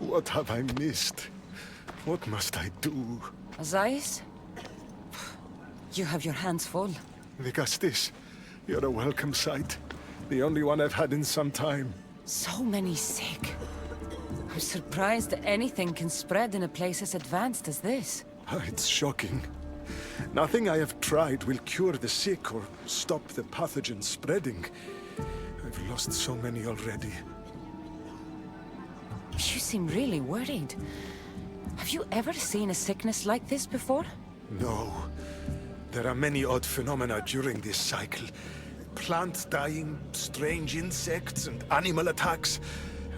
What have I missed? What must I do? Zeiss? You have your hands full. Vigastis, you're a welcome sight. The only one I've had in some time. So many sick. I'm surprised anything can spread in a place as advanced as this. It's shocking. Nothing I have tried will cure the sick or stop the pathogen spreading. I've lost so many already. You seem really worried. Have you ever seen a sickness like this before? No. There are many odd phenomena during this cycle. Plant dying, strange insects, and animal attacks.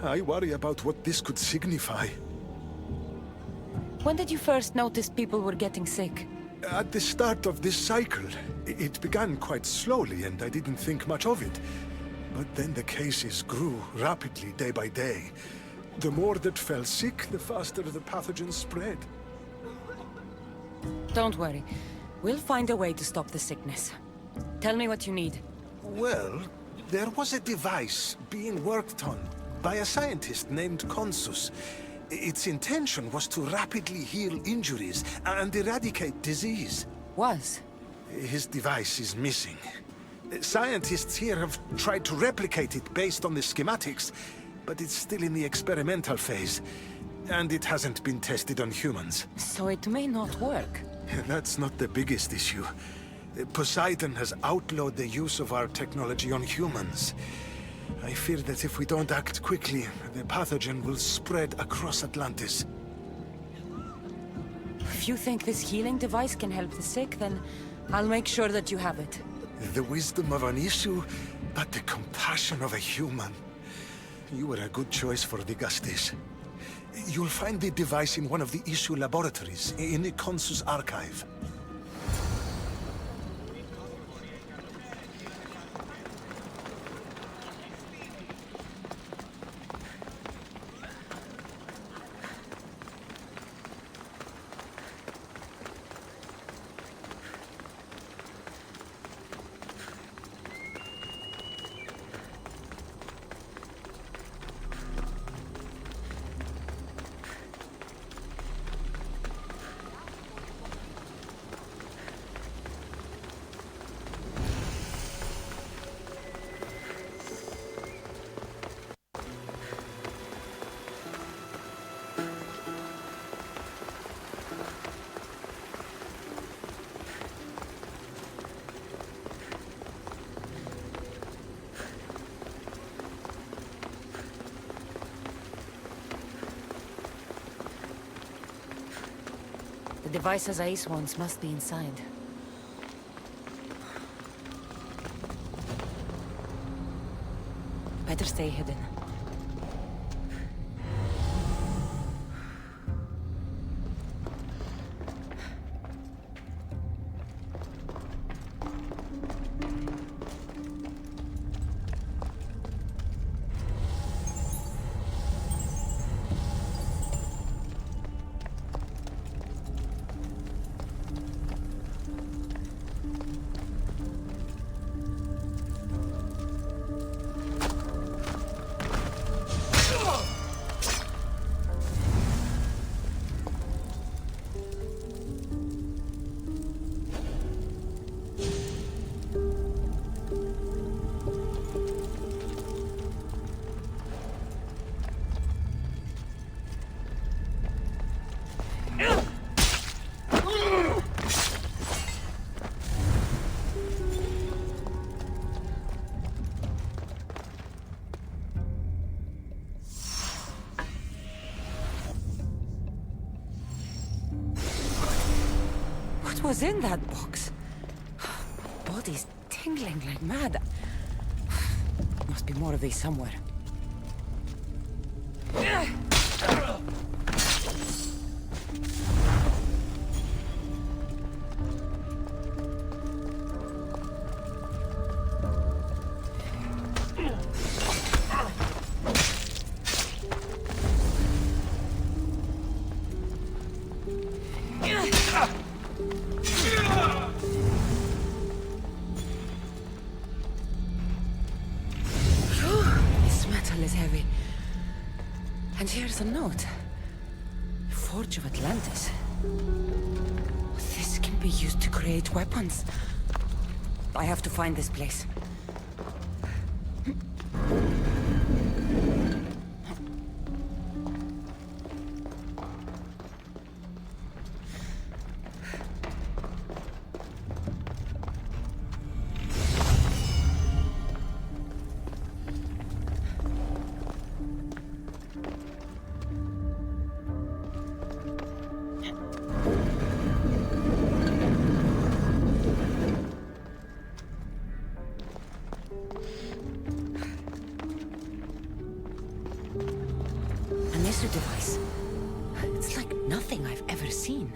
I worry about what this could signify. When did you first notice people were getting sick? At the start of this cycle. It began quite slowly, and I didn't think much of it. But then the cases grew rapidly day by day. The more that fell sick, the faster the pathogen spread. Don't worry. We'll find a way to stop the sickness. Tell me what you need. Well, there was a device being worked on by a scientist named Consus. Its intention was to rapidly heal injuries and eradicate disease. Was? His device is missing. Scientists here have tried to replicate it based on the schematics, but it's still in the experimental phase, and it hasn't been tested on humans. So it may not work. That's not the biggest issue. Poseidon has outlawed the use of our technology on humans. I fear that if we don't act quickly, the pathogen will spread across Atlantis. If you think this healing device can help the sick, then I'll make sure that you have it. The wisdom of an issue, but the compassion of a human. You were a good choice for Vigastis. You'll find the device in one of the issue laboratories, in the Consus archive. The device Zeiss wants must be inside. Better stay hidden. What was in that box? Body's tingling like mad. Must be more of these somewhere. And here's a note. Forge of Atlantis. This can be used to create weapons. I have to find this place. Device. It's like nothing I've ever seen.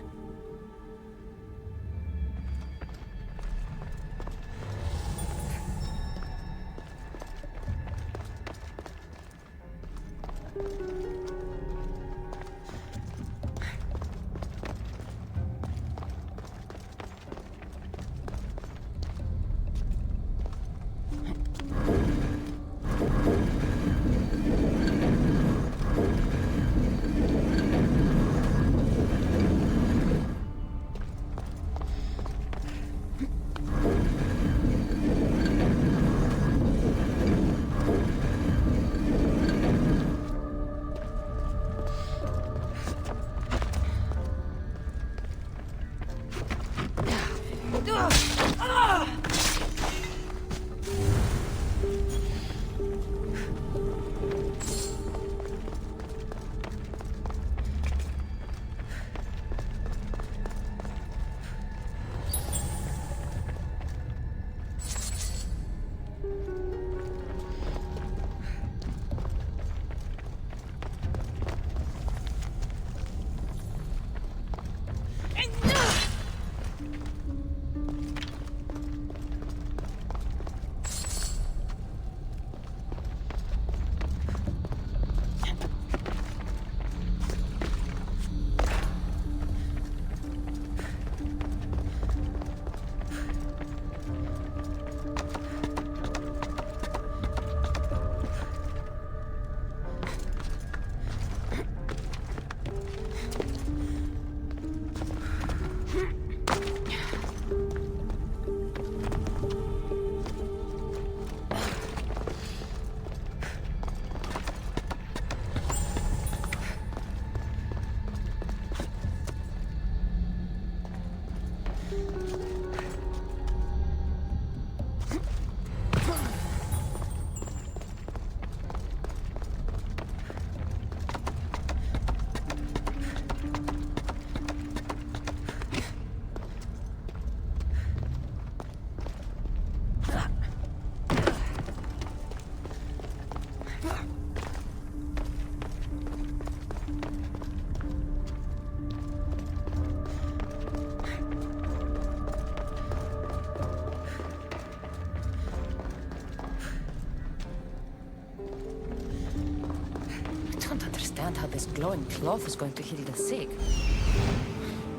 How this glowing cloth is going to heal the sick.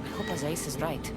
I hope Azais is right.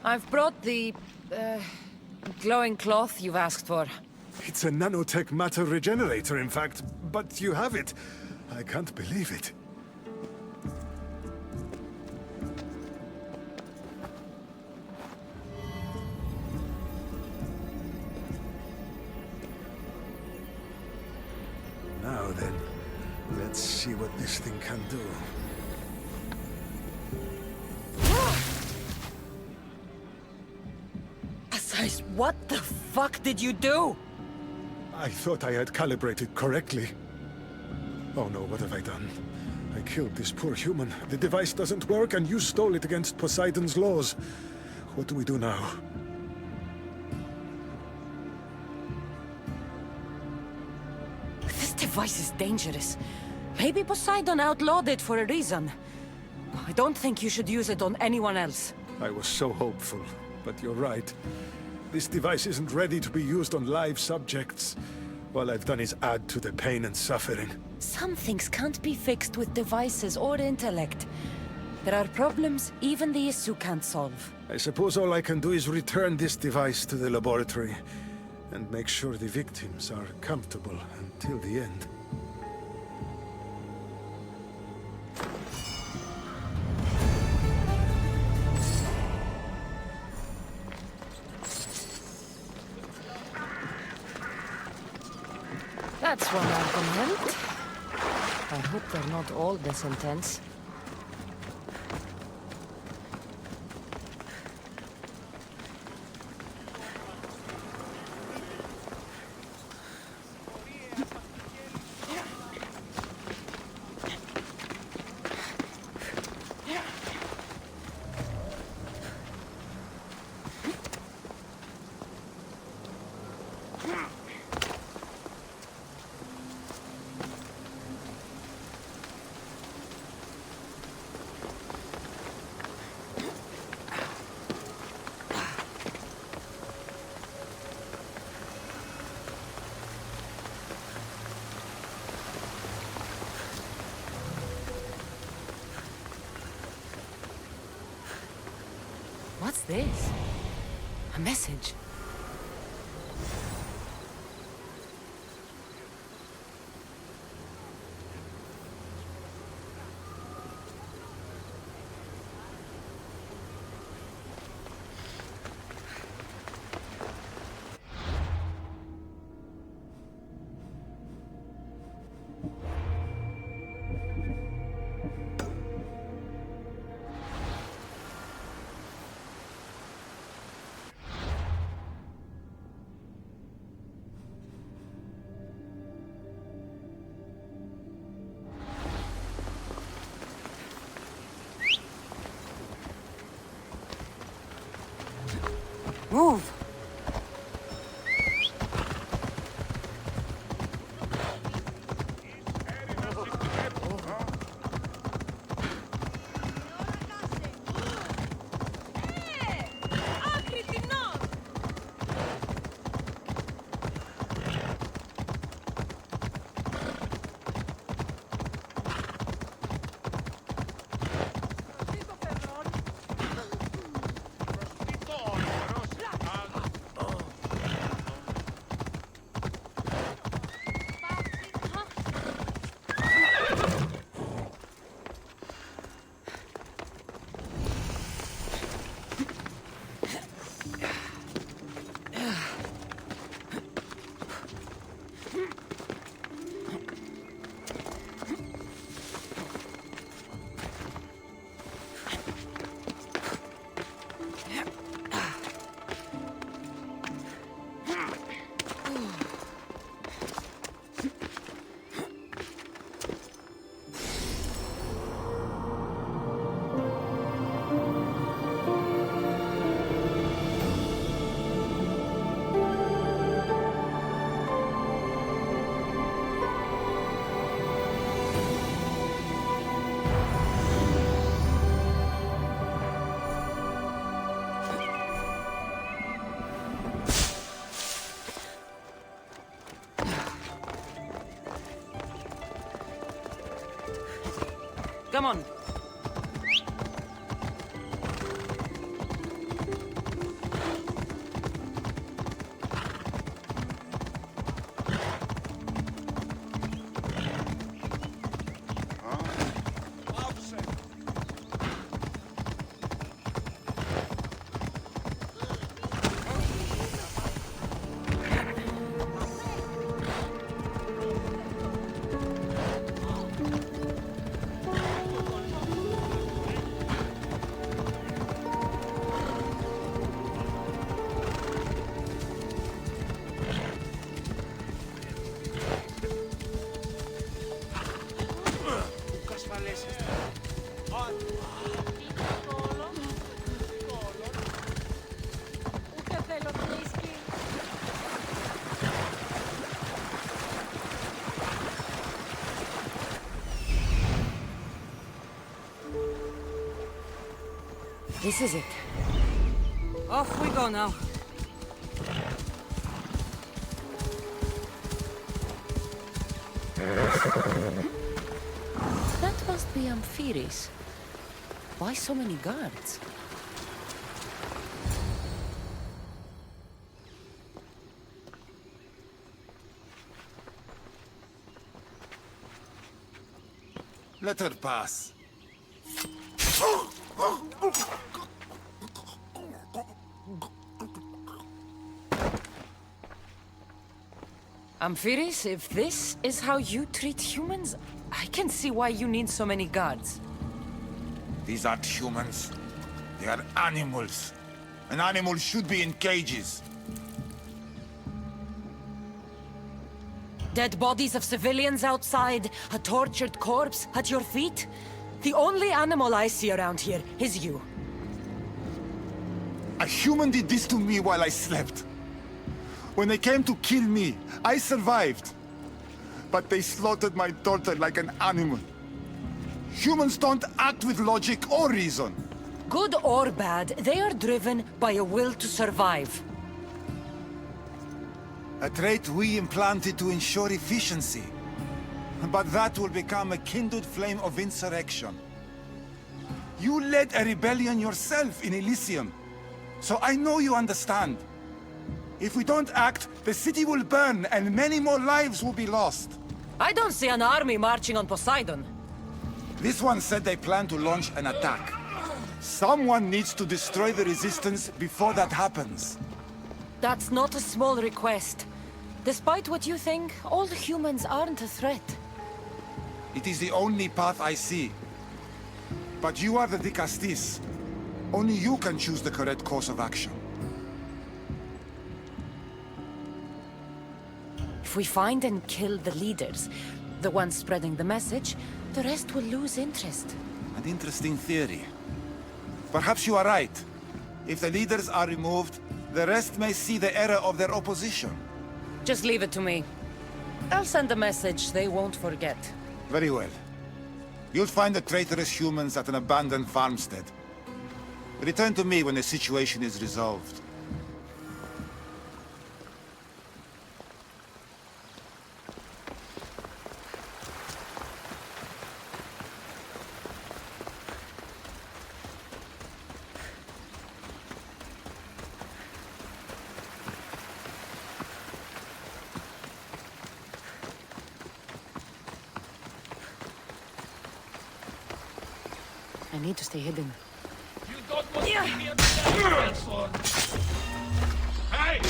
I've brought the, glowing cloth you've asked for. It's a nanotech matter regenerator, in fact, but you have it. I can't believe it. Now then, let's see what this thing can do. Asais, what the fuck did you do? I thought I had calibrated correctly. Oh no, what have I done? I killed this poor human. The device doesn't work, and you stole it against Poseidon's laws. What do we do now? This device is dangerous. Maybe Poseidon outlawed it for a reason. I don't think you should use it on anyone else. I was so hopeful, but you're right. This device isn't ready to be used on live subjects. All I've done is add to the pain and suffering. Some things can't be fixed with devices or intellect. There are problems even the Isu can't solve. I suppose all I can do is return this device to the laboratory and make sure the victims are comfortable until the end. That's one argument. I hope they're not all this intense. What's this? A message. Move! Come on. This is it. Off we go now. That must be Amphiris. Why so many guards? Let her pass. Amphiris, if this is how you treat humans, I can see why you need so many guards. These aren't humans. They are animals. An animal should be in cages. Dead bodies of civilians outside, a tortured corpse at your feet. The only animal I see around here is you. A human did this to me while I slept. When they came to kill me, I survived. But they slaughtered my daughter like an animal. Humans don't act with logic or reason. Good or bad, they are driven by a will to survive. A trait we implanted to ensure efficiency. But that will become a kindled flame of insurrection. You led a rebellion yourself in Elysium. So I know you understand. If we don't act, the city will burn and many more lives will be lost. I don't see an army marching on Poseidon. This one said they plan to launch an attack. Someone needs to destroy the resistance before that happens. That's not a small request. Despite what you think, all humans aren't a threat. It is the only path I see. But you are the Dicastis. Only you can choose the correct course of action. If we find and kill the leaders, the ones spreading the message, the rest will lose interest. An interesting theory. Perhaps you are right. If the leaders are removed, the rest may see the error of their opposition. Just leave it to me. I'll send a message they won't forget. Very well. You'll find the traitorous humans at an abandoned farmstead. Return to me when the situation is resolved. I need to stay hidden. You don't want to see me understand that sword. Hey!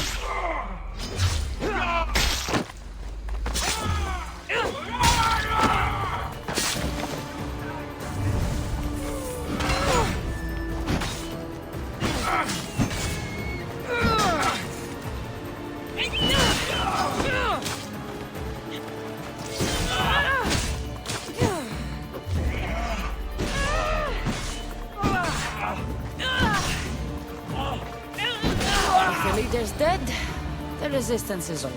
The leader's dead. The resistance is over.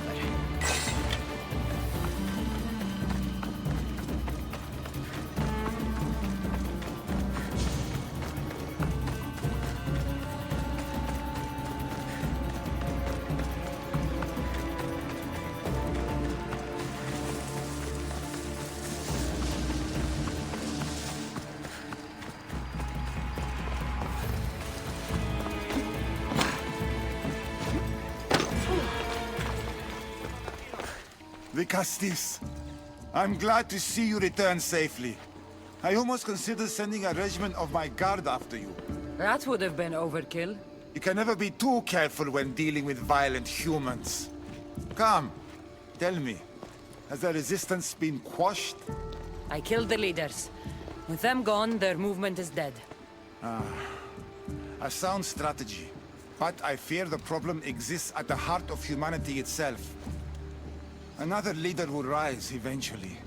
Dicastis, I'm glad to see you return safely. I almost considered sending a regiment of my guard after you. That would have been overkill. You can never be too careful when dealing with violent humans. Come, tell me, has the resistance been quashed? I killed the leaders. With them gone, their movement is dead. A sound strategy. But I fear the problem exists at the heart of humanity itself. Another leader will rise eventually.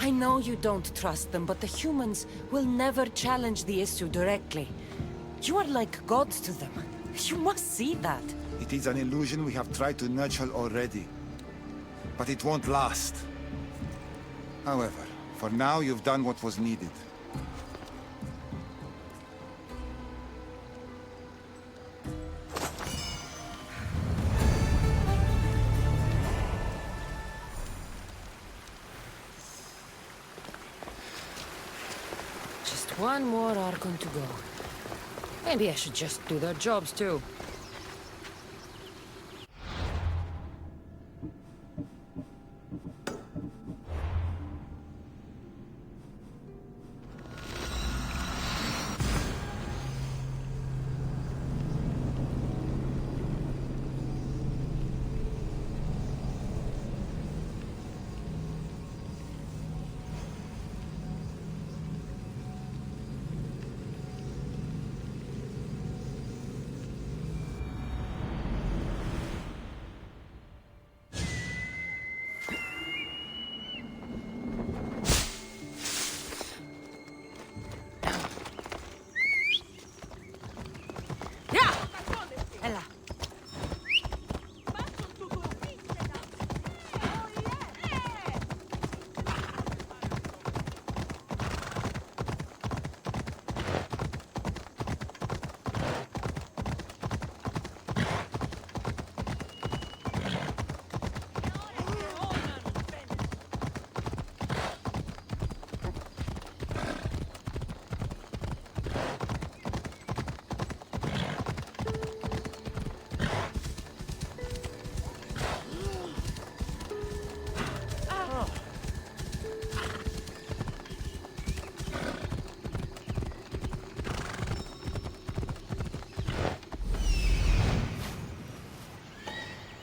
I know you don't trust them, but the humans will never challenge the issue directly. You are like gods to them. You must see that. It is an illusion we have tried to nurture already. But it won't last. However, for now you've done what was needed. Just one more Archon to go. Maybe I should just do their jobs too.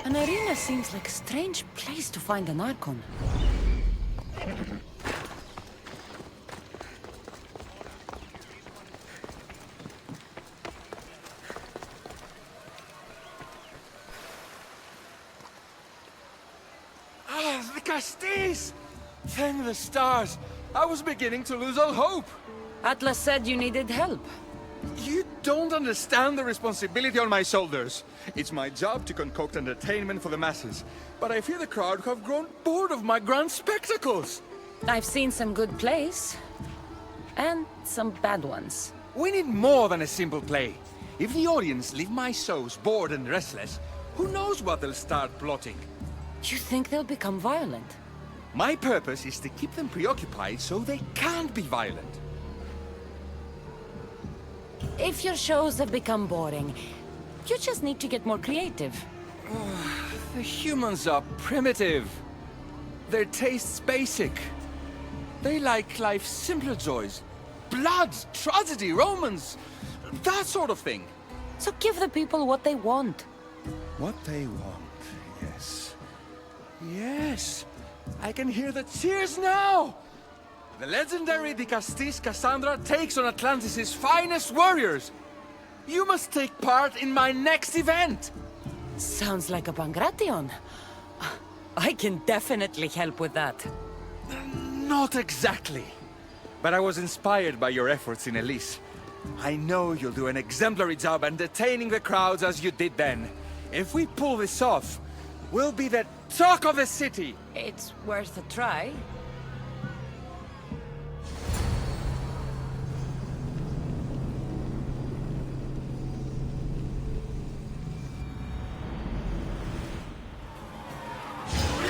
An arena seems like a strange place to find an Archon. Ah, the Castis! Thank the stars! I was beginning to lose all hope! Atlas said you needed help. You don't understand the responsibility on my shoulders. It's my job to concoct entertainment for the masses, but I fear the crowd have grown bored of my grand spectacles. I've seen some good plays. And some bad ones. We need more than a simple play. If the audience leave my shows bored and restless, who knows what they'll start plotting? You think they'll become violent? My purpose is to keep them preoccupied so they can't be violent. If your shows have become boring, you just need to get more creative. The humans are primitive. Their tastes basic. They like life's simpler joys. Blood, tragedy, romance, that sort of thing. So give the people what they want. What they want, yes. Yes, I can hear the cheers now! The legendary Di Castis Cassandra takes on Atlantis' finest warriors! You must take part in my next event! Sounds like a Pangration. I can definitely help with that. Not exactly. But I was inspired by your efforts in Elise. I know you'll do an exemplary job entertaining the crowds as you did then. If we pull this off, we'll be the talk of the city! It's worth a try.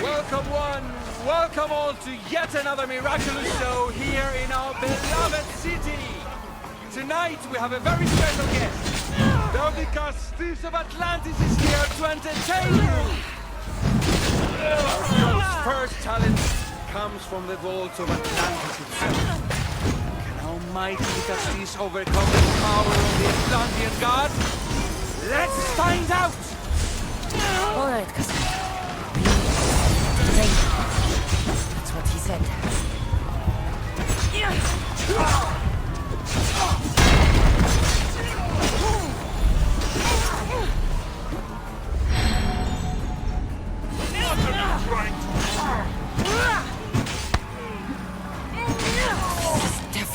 Welcome one, welcome all to yet another miraculous show here in our beloved city! Tonight we have a very special guest. The Castis of Atlantis is here to entertain you! Our show's first challenge comes from the vaults of Atlantis itself. Can almighty Castis overcome the power of the Atlantean god? Let's find out! Alright, Cassandra. That's what he said.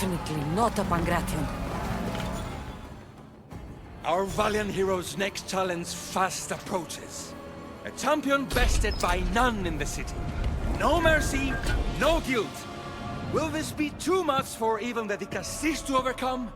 definitely not a Pangration. Our valiant hero's next challenge fast approaches. A champion bested by none in the city. No mercy, no guilt. Will this be too much for even the Dicastis to overcome?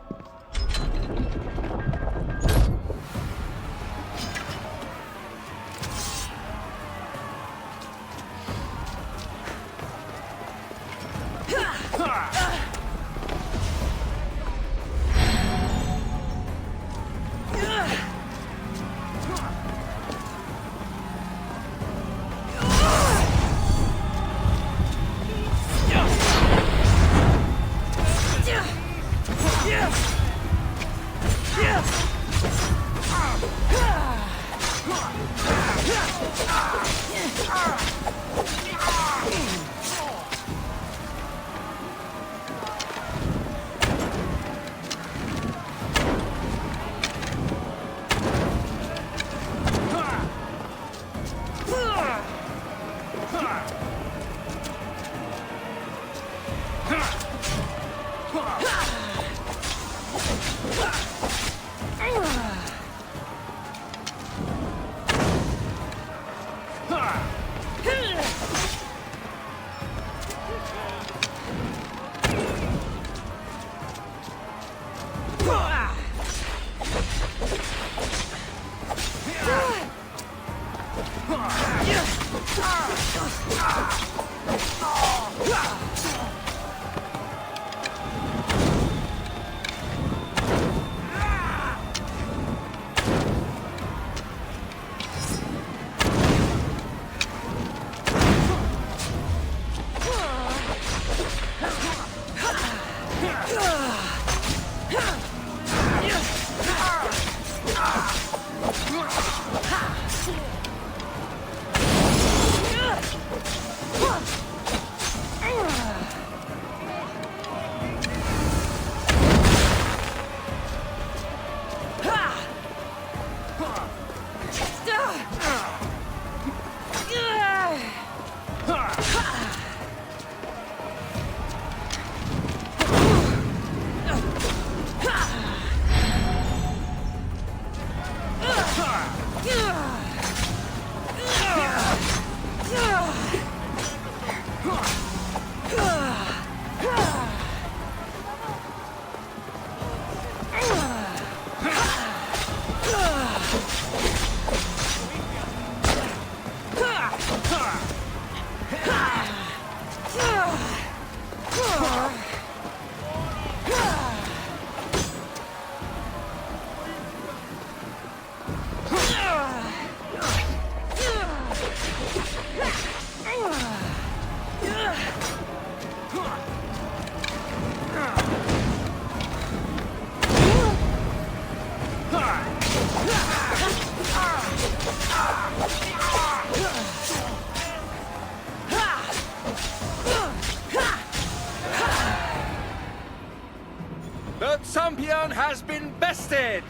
The champion has been bested!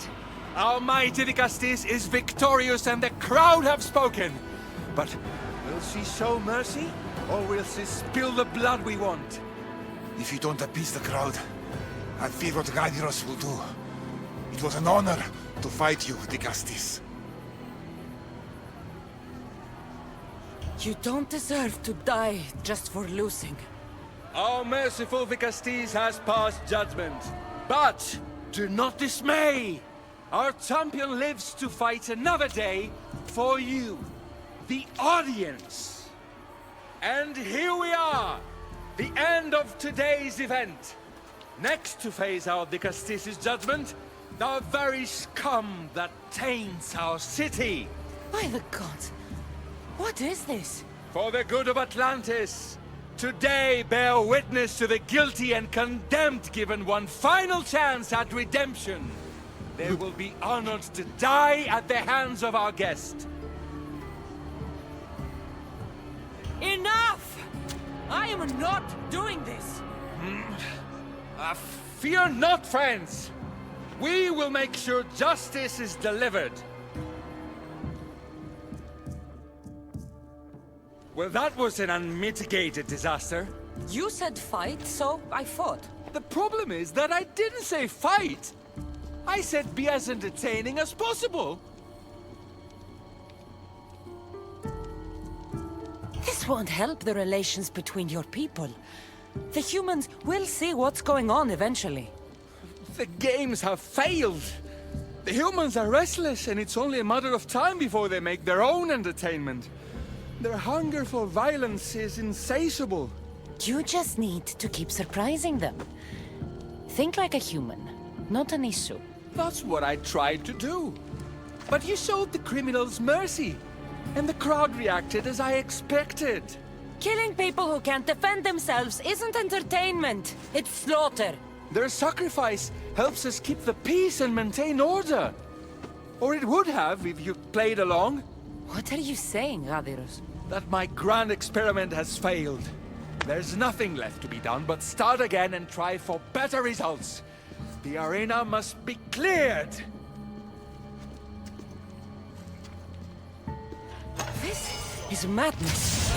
Our mighty Dicastis is victorious and the crowd have spoken. But will she show mercy? Or will she spill the blood we want? If you don't appease the crowd, I fear what Gaidiros will do. It was an honor to fight you, Dicastis. You don't deserve to die just for losing. Our merciful Dicastis has passed judgment. But do not dismay! Our champion lives to fight another day for you, the audience. And here we are, the end of today's event. Next to face our Dicastis' judgment, the very scum that taints our city. By the gods, what is this? For the good of Atlantis, today bear witness to the guilty and condemned given one final chance at redemption. They will be honored to die at the hands of our guest. Enough! I am not doing this! Fear not, friends! We will make sure justice is delivered. Well, that was an unmitigated disaster. You said fight, so I fought. The problem is that I didn't say fight. I said be as entertaining as possible. This won't help the relations between your people. The humans will see what's going on eventually. The games have failed. The humans are restless, and it's only a matter of time before they make their own entertainment. Their hunger for violence is insatiable. You just need to keep surprising them. Think like a human, not an issue. That's what I tried to do. But you showed the criminals mercy, and the crowd reacted as I expected. Killing people who can't defend themselves isn't entertainment. It's slaughter. Their sacrifice helps us keep the peace and maintain order. Or it would have if you played along. What are you saying, Radiros? That my grand experiment has failed. There's nothing left to be done but start again and try for better results. The arena must be cleared. This is madness.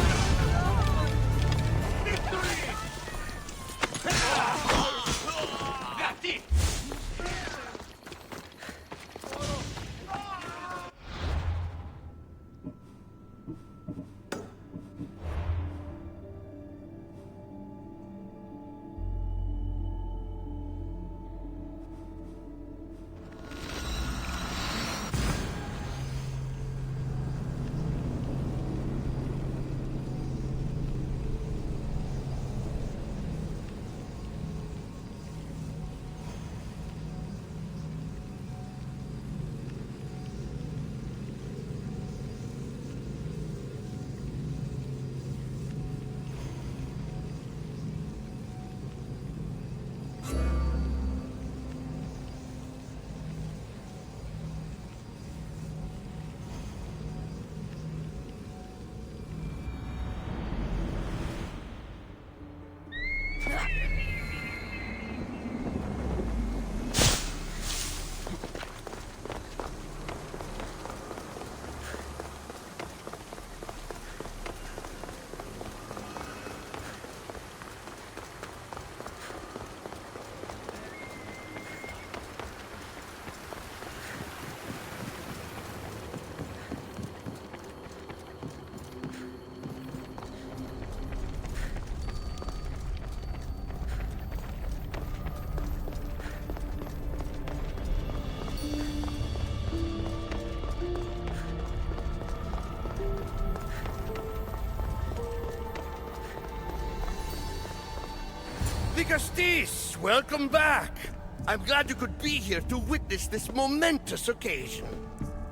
Justice, welcome back. I'm glad you could be here to witness this momentous occasion.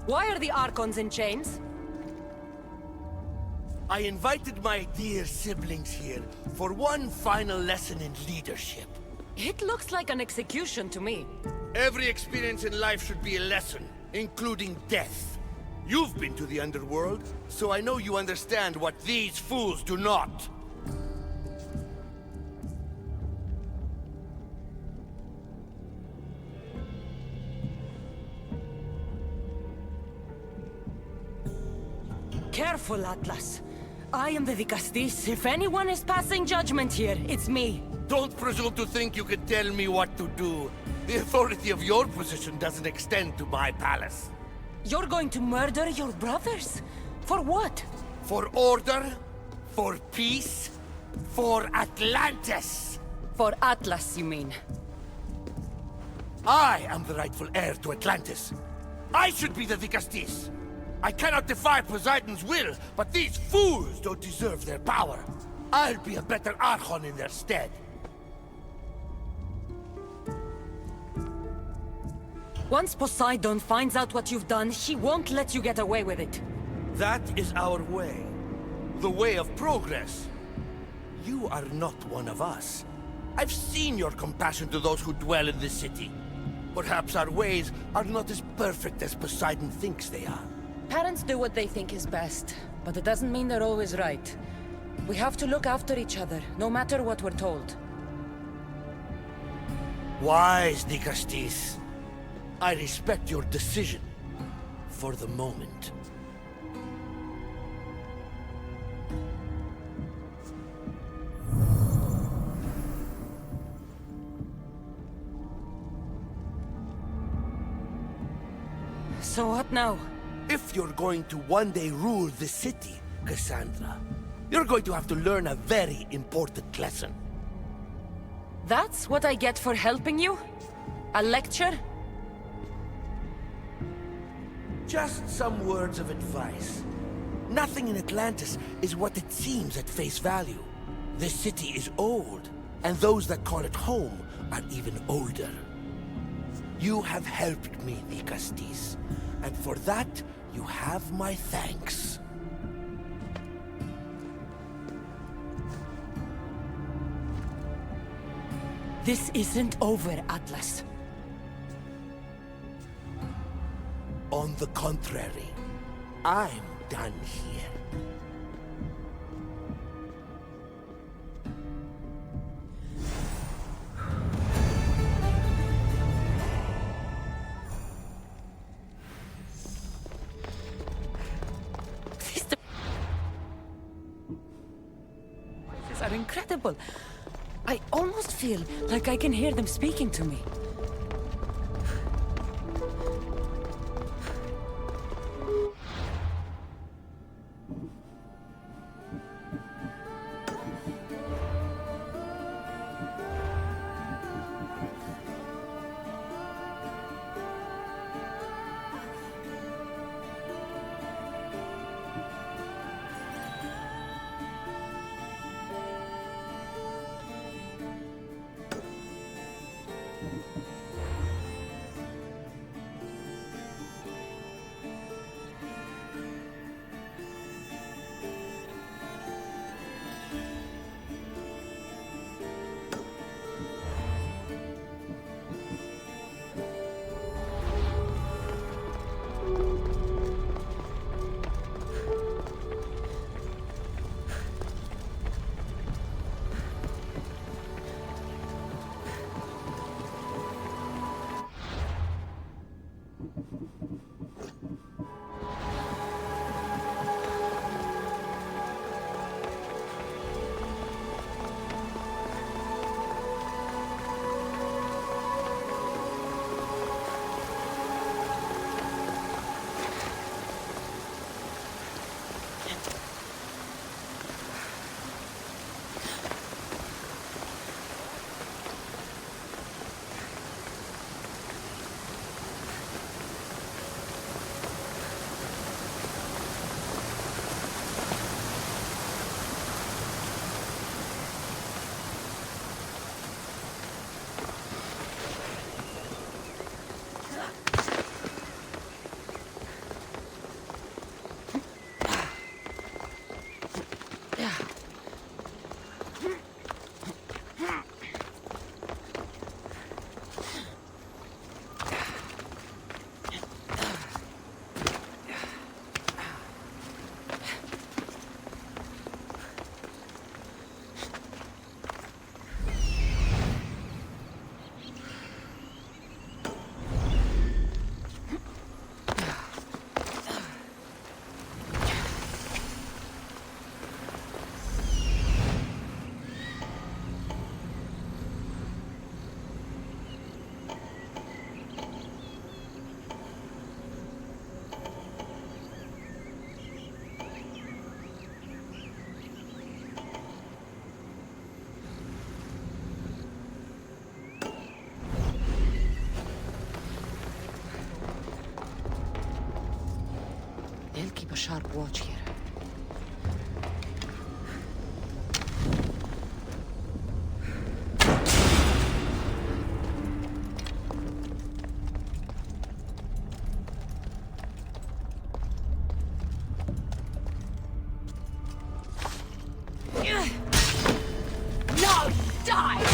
Why are the Archons in chains? I invited my dear siblings here for one final lesson in leadership. It looks like an execution to me. Every experience in life should be a lesson, including death. You've been to the underworld, so I know you understand what these fools do not. Careful, Atlas. I am the Vicastis. If anyone is passing judgment here, it's me. Don't presume to think you can tell me what to do. The authority of your position doesn't extend to my palace. You're going to murder your brothers? For what? For order, for peace, for Atlantis. For Atlas, you mean? I am the rightful heir to Atlantis. I should be the Vicastis. I cannot defy Poseidon's will, but these fools don't deserve their power. I'll be a better Archon in their stead. Once Poseidon finds out what you've done, he won't let you get away with it. That is our way. The way of progress. You are not one of us. I've seen your compassion to those who dwell in this city. Perhaps our ways are not as perfect as Poseidon thinks they are. Parents do what they think is best, but it doesn't mean they're always right. We have to look after each other, no matter what we're told. Wise, Nikastis. I respect your decision. For the moment. So what now? If you're going to one day rule the city, Cassandra, you're going to have to learn a very important lesson. That's what I get for helping you? A lecture? Just some words of advice. Nothing in Atlantis is what it seems at face value. The city is old, and those that call it home are even older. You have helped me, Nicastis, and for that, you have my thanks. This isn't over, Atlas. On the contrary, I'm done here. These are incredible. I almost feel like I can hear them speaking to me. They'll keep a sharp watch here. Now die!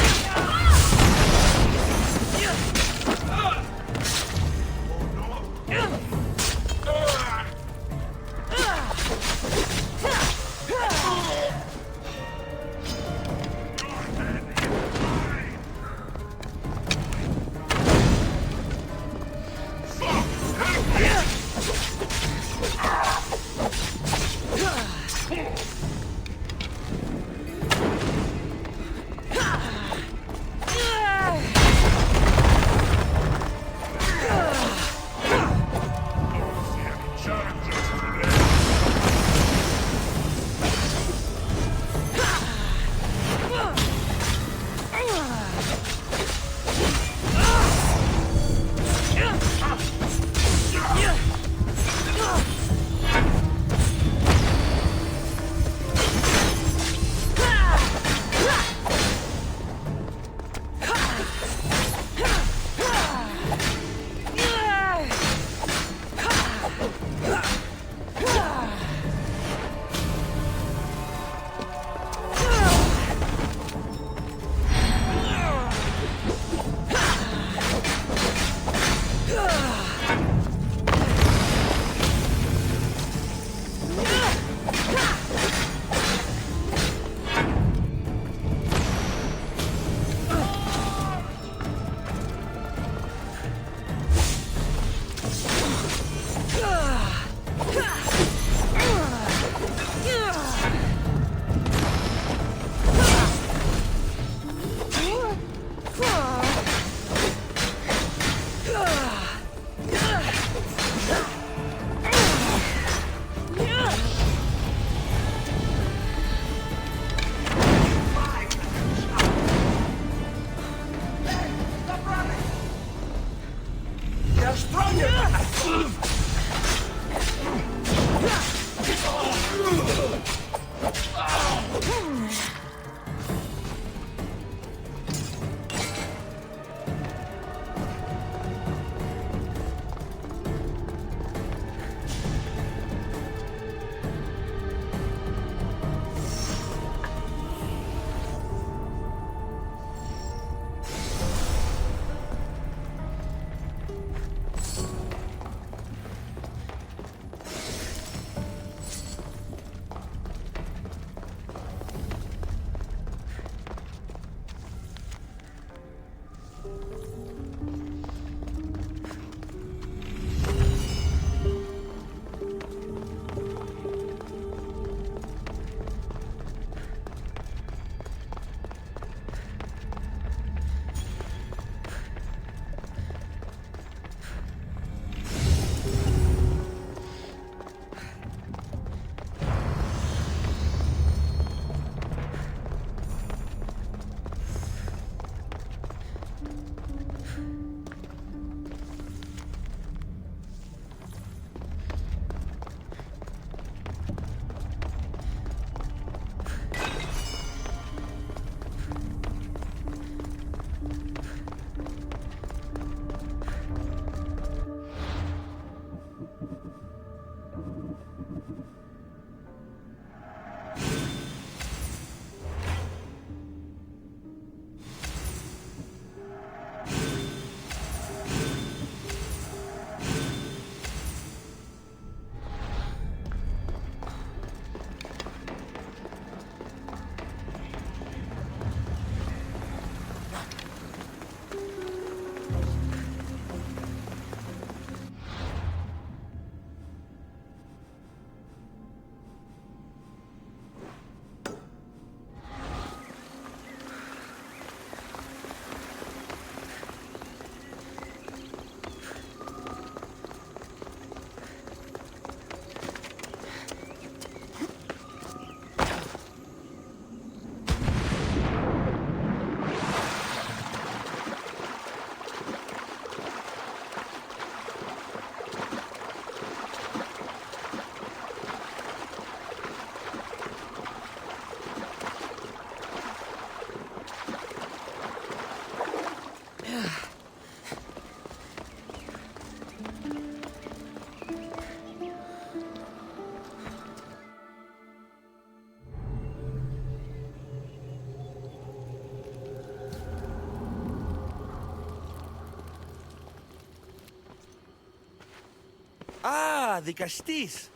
Ah, the Castis.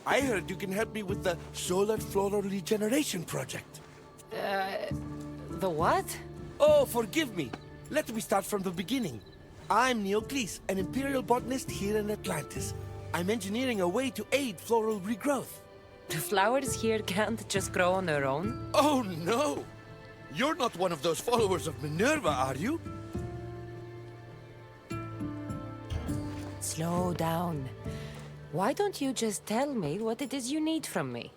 I heard you can help me with the solar floral regeneration project. The what? Oh, forgive me. Let me start from the beginning. I'm Neocles, an imperial botanist here in Atlantis. I'm engineering a way to aid floral regrowth. The flowers here can't just grow on their own? Oh, no! You're not one of those followers of Minerva, are you? Slow down. Why don't you just tell me what it is you need from me?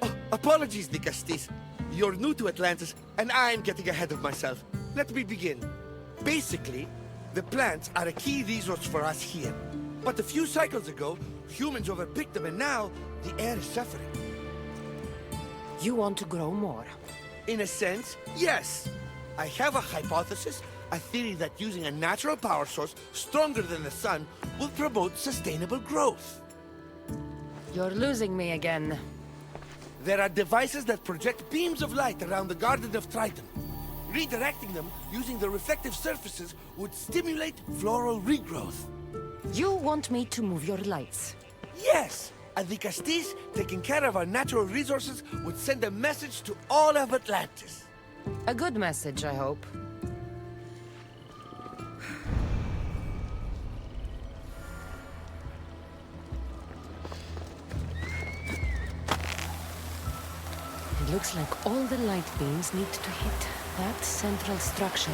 Oh, apologies, the Castis. You're new to Atlantis, and I'm getting ahead of myself. Let me begin. Basically, the plants are a key resource for us here. But a few cycles ago, humans overpicked them, and now the air is suffering. You want to grow more? In a sense, yes. I have a hypothesis, a theory that using a natural power source stronger than the sun will promote sustainable growth. You're losing me again. There are devices that project beams of light around the Garden of Triton. Redirecting them using the reflective surfaces would stimulate floral regrowth. You want me to move your lights? Yes! And the Castis, taking care of our natural resources, would send a message to all of Atlantis. A good message, I hope. It looks like all the light beams need to hit that central structure.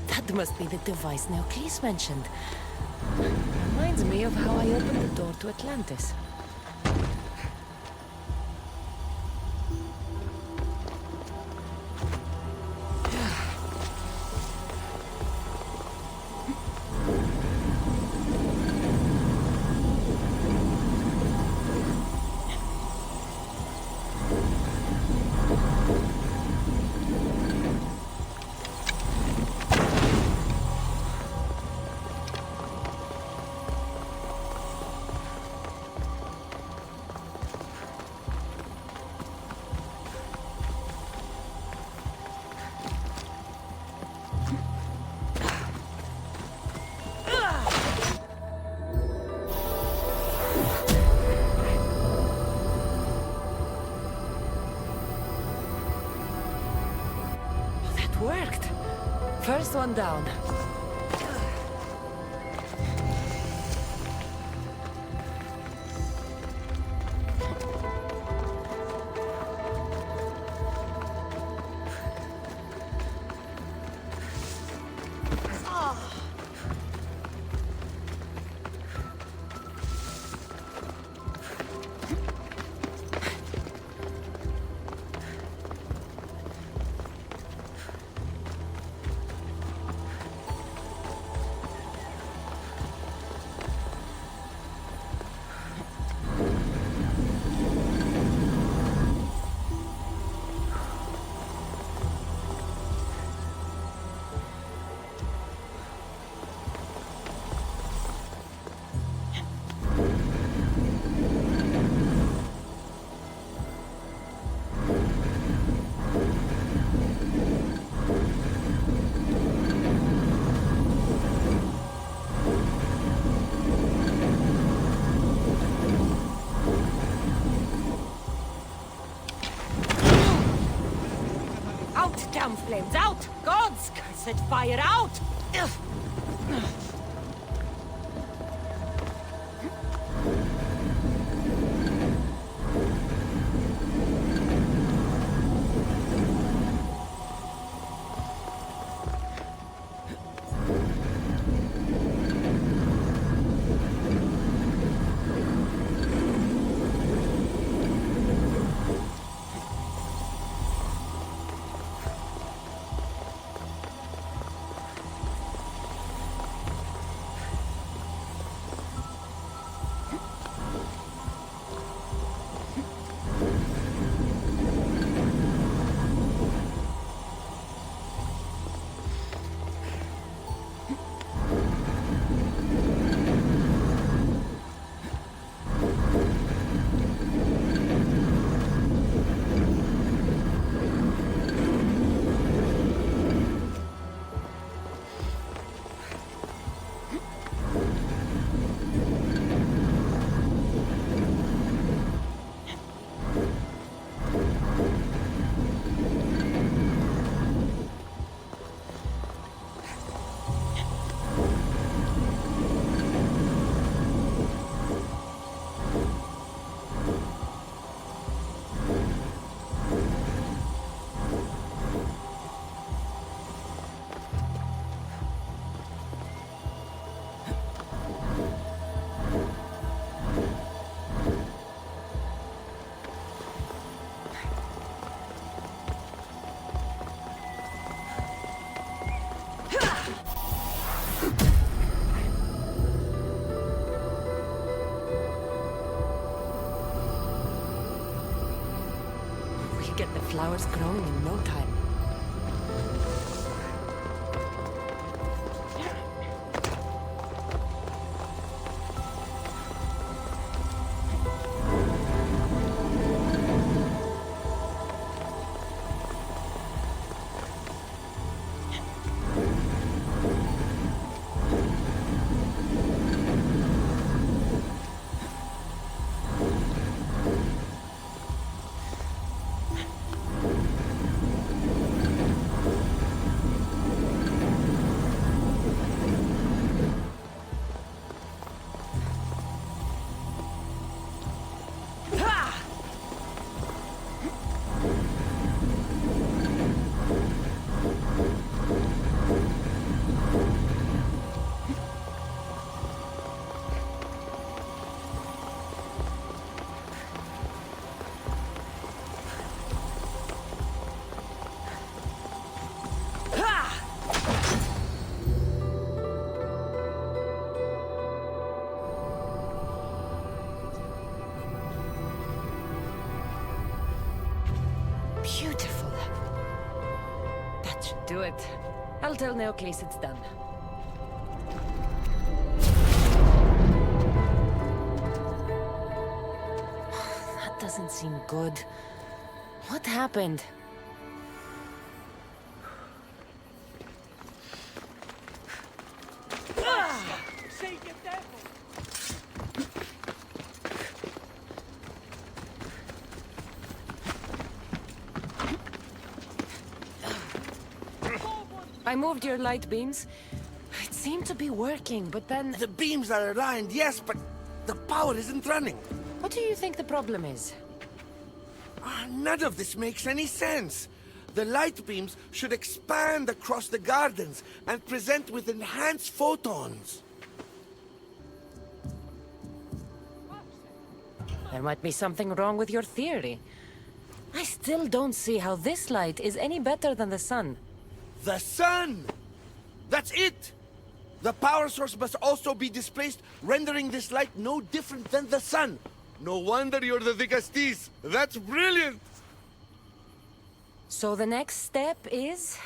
That must be the device Neocles mentioned. Reminds me of how I opened the door to Atlantis. Worked. First one down. Damn flames out! God's cursed fire out! Ugh. get the flowers growing in no time. Beautiful. That should do it. I'll tell Neocles it's done. That doesn't seem good. What happened? I moved your light beams. It seemed to be working, but then... The beams are aligned, yes, but the power isn't running. What do you think the problem is? None of this makes any sense. The light beams should expand across the gardens and present with enhanced photons. There might be something wrong with your theory. I still don't see how this light is any better than the sun. The sun! That's it! The power source must also be displaced, rendering this light no different than the sun. No wonder you're the Vigastis. That's brilliant! So the next step is...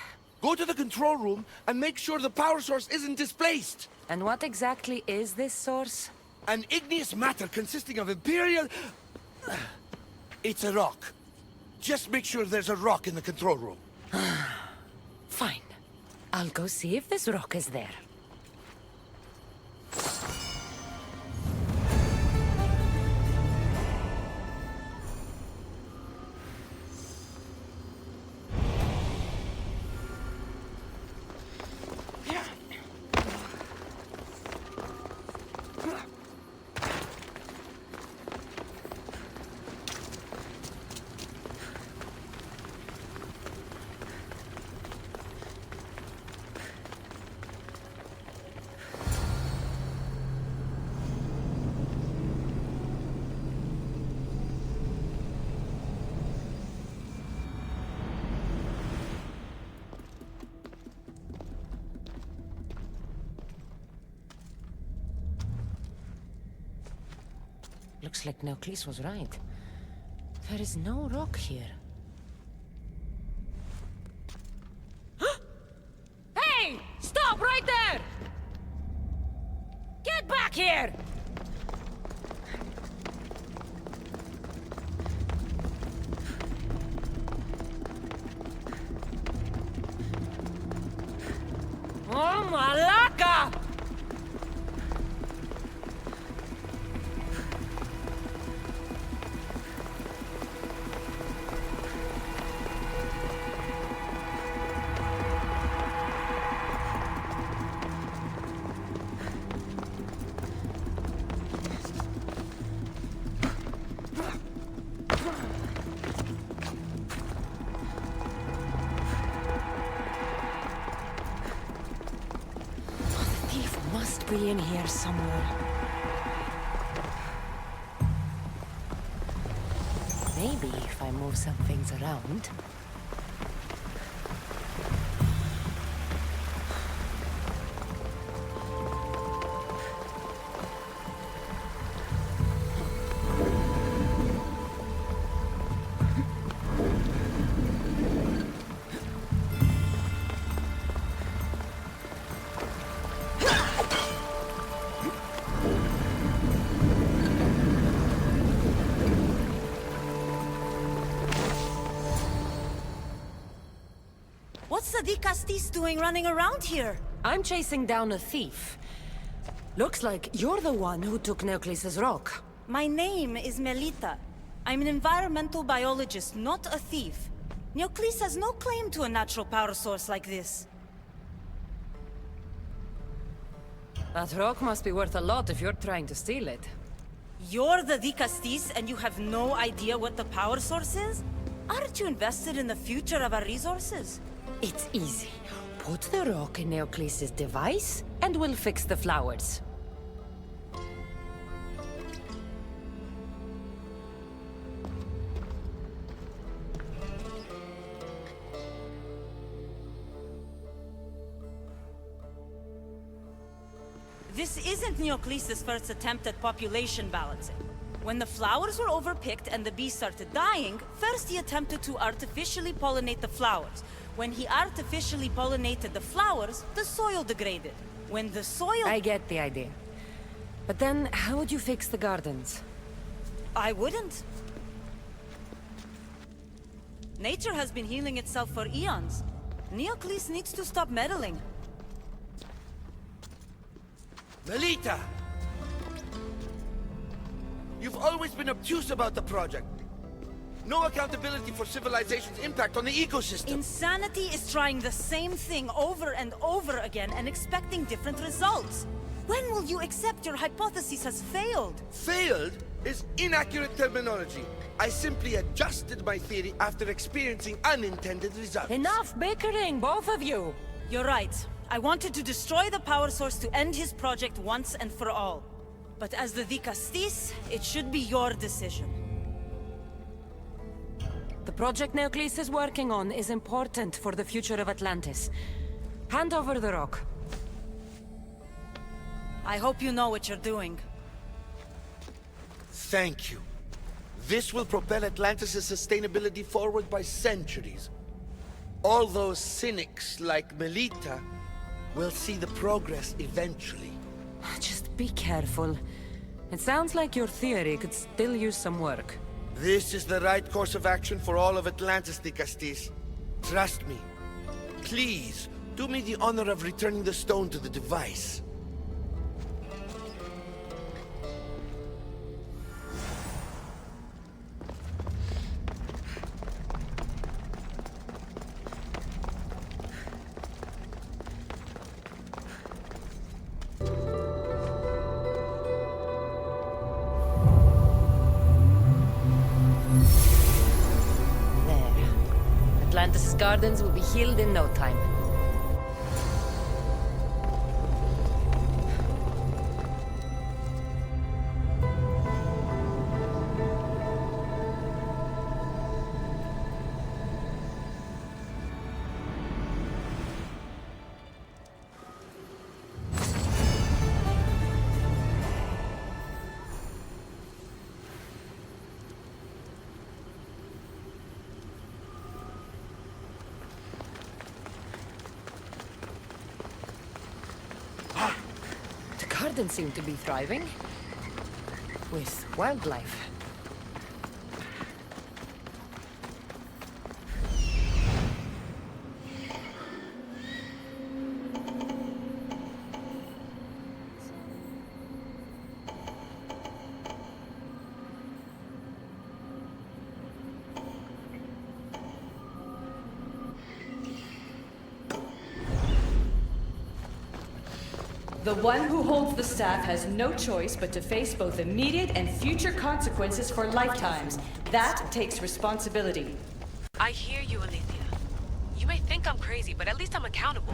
Go to the control room and make sure the power source isn't displaced. And what exactly is this source? An igneous matter consisting of Imperial... It's a rock. Just make sure there's a rock in the control room. Fine. I'll go see if this rock is there. Looks like Neocles was right. There is no rock here. Hey! Stop right there! Get back here! Oh, Malaka! Must be in here somewhere. Maybe if I move some things around. What's the Castis doing running around here? I'm chasing down a thief. Looks like you're the one who took Neocles' rock. My name is Melita. I'm an environmental biologist, not a thief. Neocles has no claim to a natural power source like this. That rock must be worth a lot if you're trying to steal it. You're the Castis and you have no idea what the power source is? Aren't you invested in the future of our resources? It's easy. Put the rock in Neocles' device, and we'll fix the flowers. This isn't Neocles' first attempt at population balancing. When the flowers were overpicked and the bees started dying, first he attempted to artificially pollinate the flowers. When he artificially pollinated the flowers, the soil degraded. When the soil... I get the idea. But then, how would you fix the gardens? I wouldn't. Nature has been healing itself for eons. Neocles needs to stop meddling. Melita! You've always been obtuse about the project. No accountability for civilization's impact on the ecosystem. Insanity is trying the same thing over and over again and expecting different results. When will you accept your hypothesis has failed? Failed is inaccurate terminology. I simply adjusted my theory after experiencing unintended results. Enough bickering, both of you! You're right. I wanted to destroy the power source to end his project once and for all. But as the Castis, it should be your decision. The project Neocles is working on is important for the future of Atlantis. Hand over the rock. I hope you know what you're doing. Thank you. This will propel Atlantis' sustainability forward by centuries. All those cynics like Melita will see the progress eventually. Just be careful. It sounds like your theory could still use some work. This is the right course of action for all of Atlantis, Castis. Trust me. Please, do me the honor of returning the stone to the device. Atlantis' gardens will be healed in no time. Gardens seem to be thriving. With wildlife. The one who holds the staff has no choice but to face both immediate and future consequences for lifetimes. That takes responsibility. I hear you, Alethea. You may think I'm crazy, but at least I'm accountable.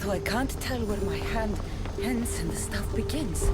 Though I can't tell where my hand ends and the stuff begins.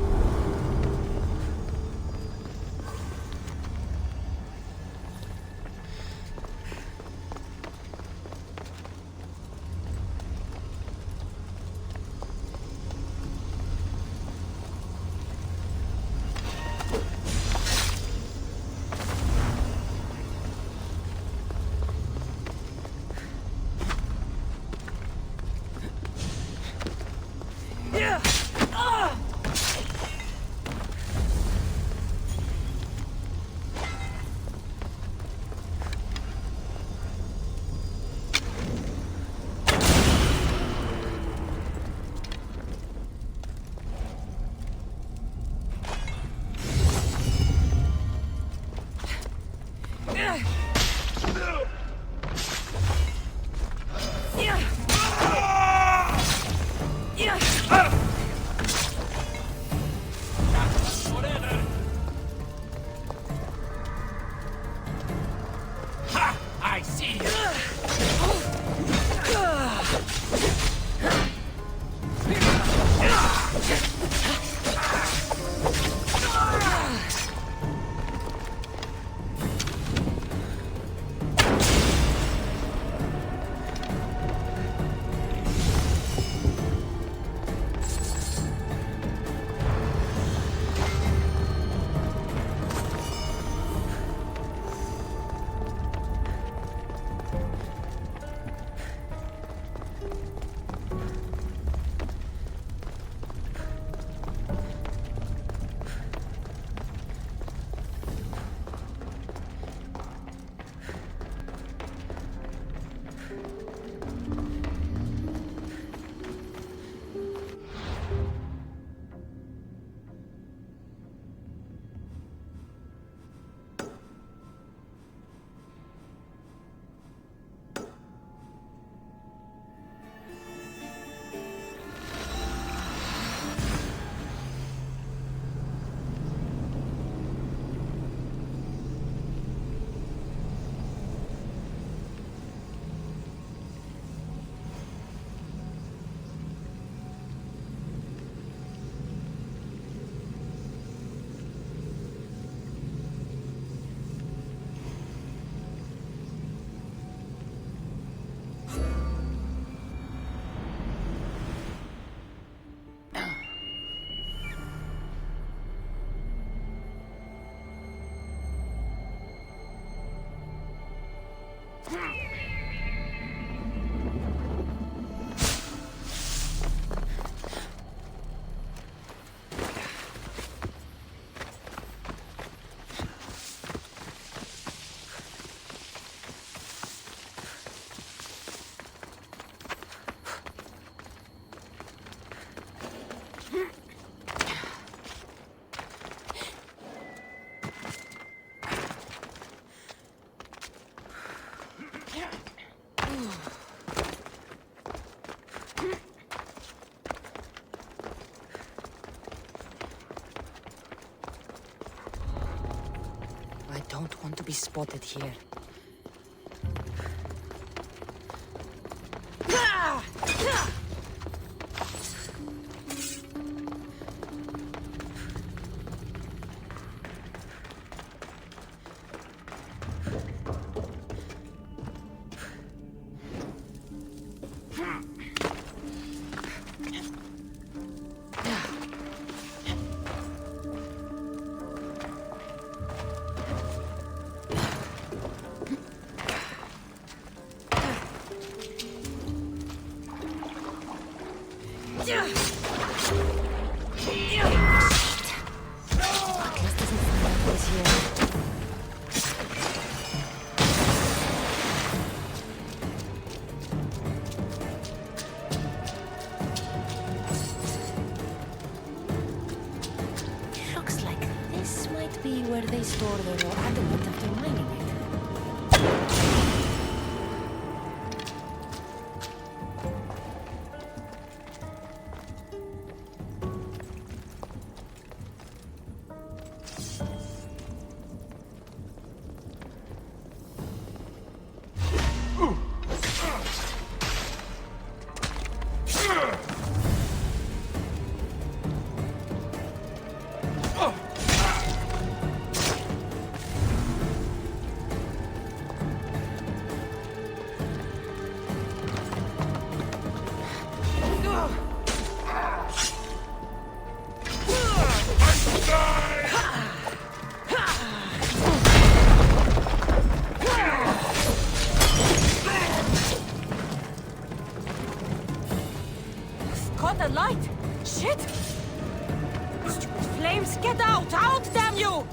I don't want to be spotted here. Where they store their raw adamant after mining it. caught the light! Shit! Stupid flames, get out! Out, damn you!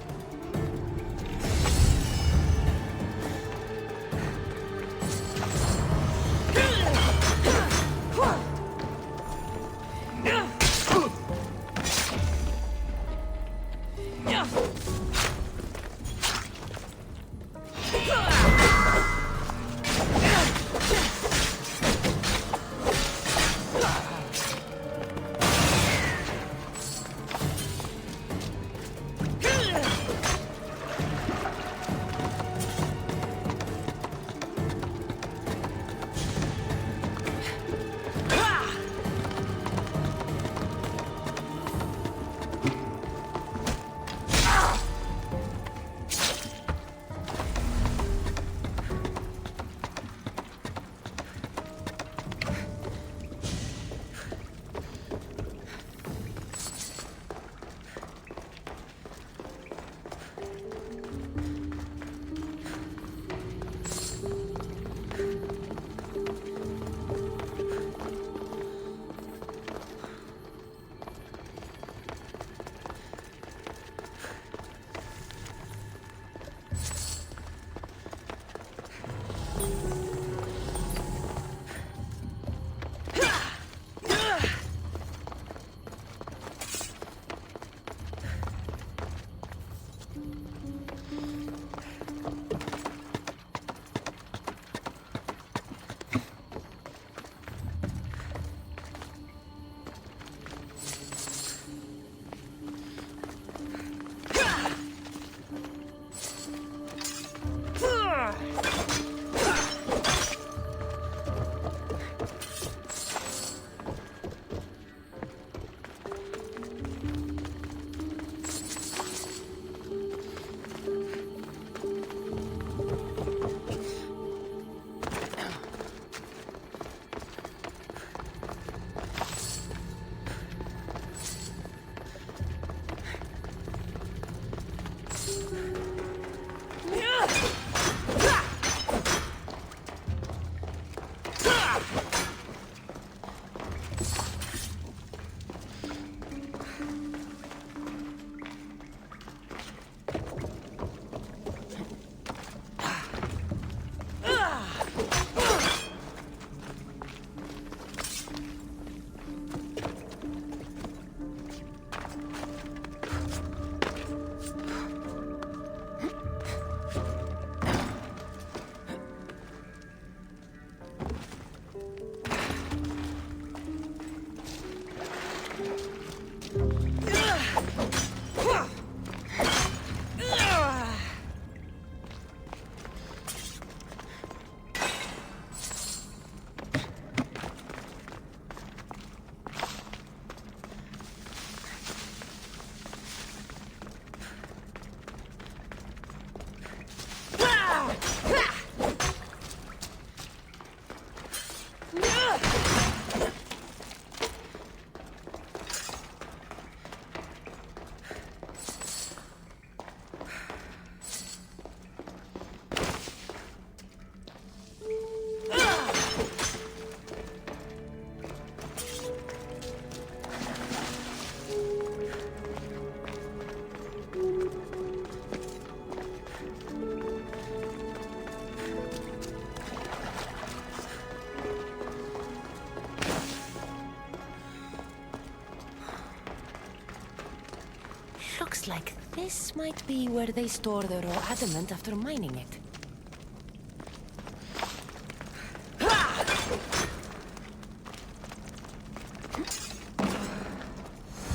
Looks like this might be where they store the raw adamant after mining it.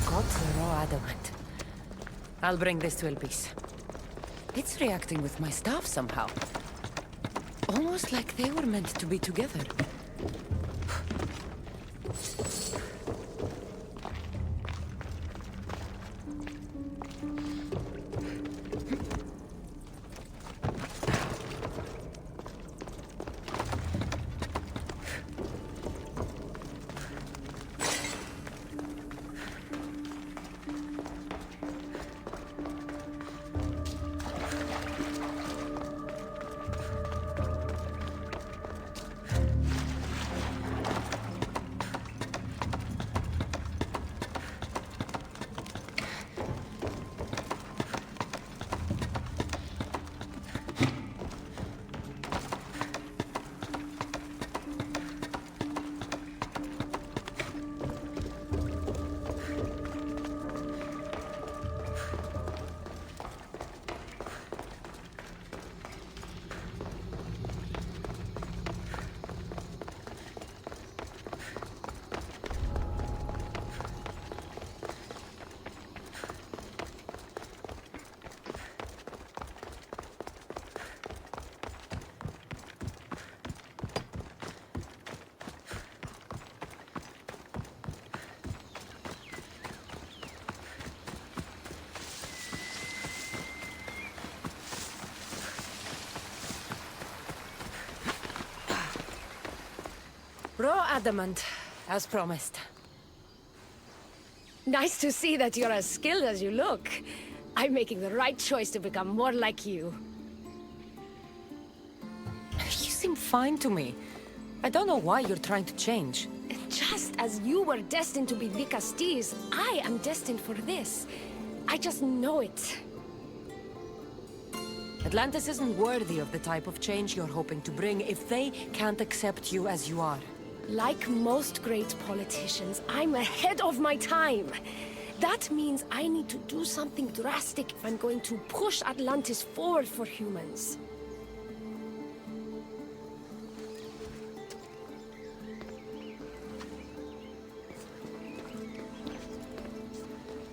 Got the raw adamant. I'll bring this to Elpis. It's reacting with my staff somehow. Almost like they were meant to be together. Raw adamant, as promised. Nice to see that you're as skilled as you look. I'm making the right choice to become more like you. You seem fine to me. I don't know why you're trying to change. Just as you were destined to be Vicastis, I am destined for this. I just know it. Atlantis isn't worthy of the type of change you're hoping to bring if they can't accept you as you are. Like most great politicians, I'm ahead of my time. That means I need to do something drastic if I'm going to push Atlantis forward for humans.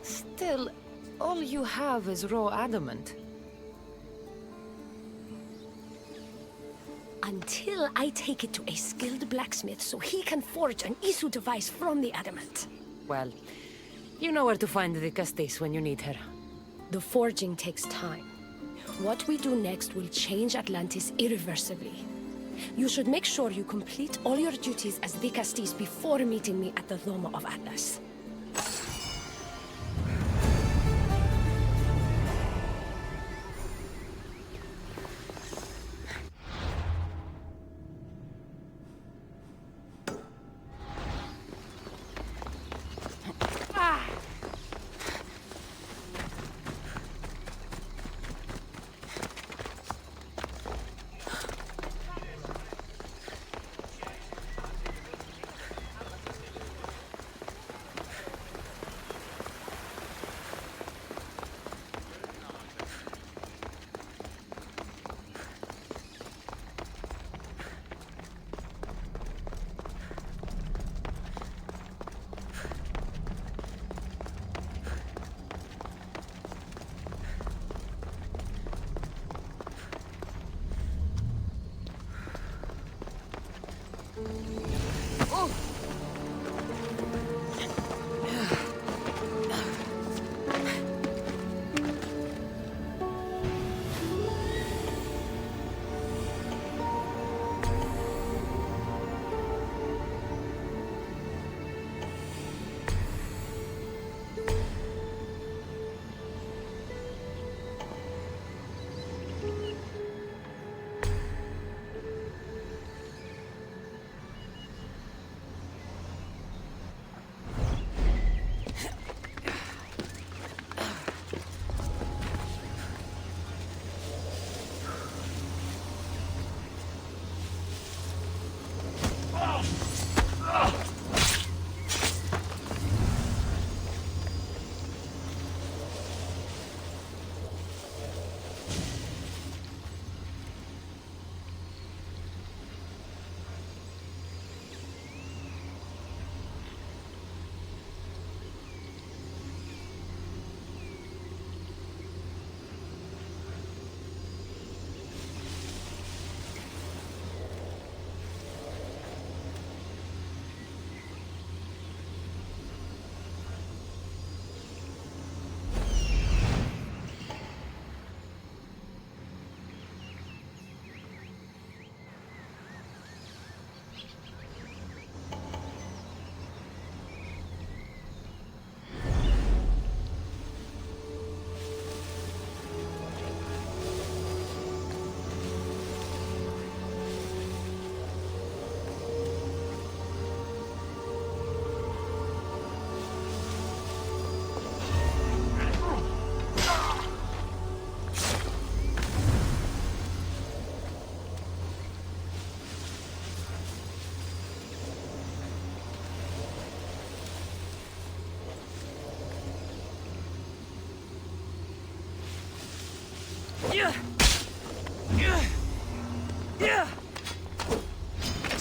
Still, all you have is raw adamant. Until I take it to a skilled blacksmith so he can forge an Isu device from the adamant. Well, you know where to find the Castis when you need her. The forging takes time. What we do next will change Atlantis irreversibly. You should make sure you complete all your duties as Vicastis before meeting me at the Dome of Atlas.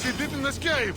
She didn't escape!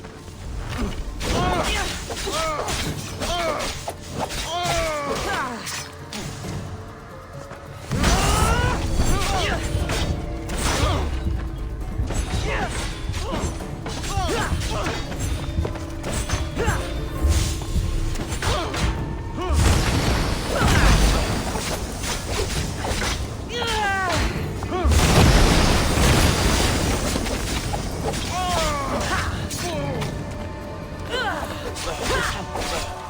This help.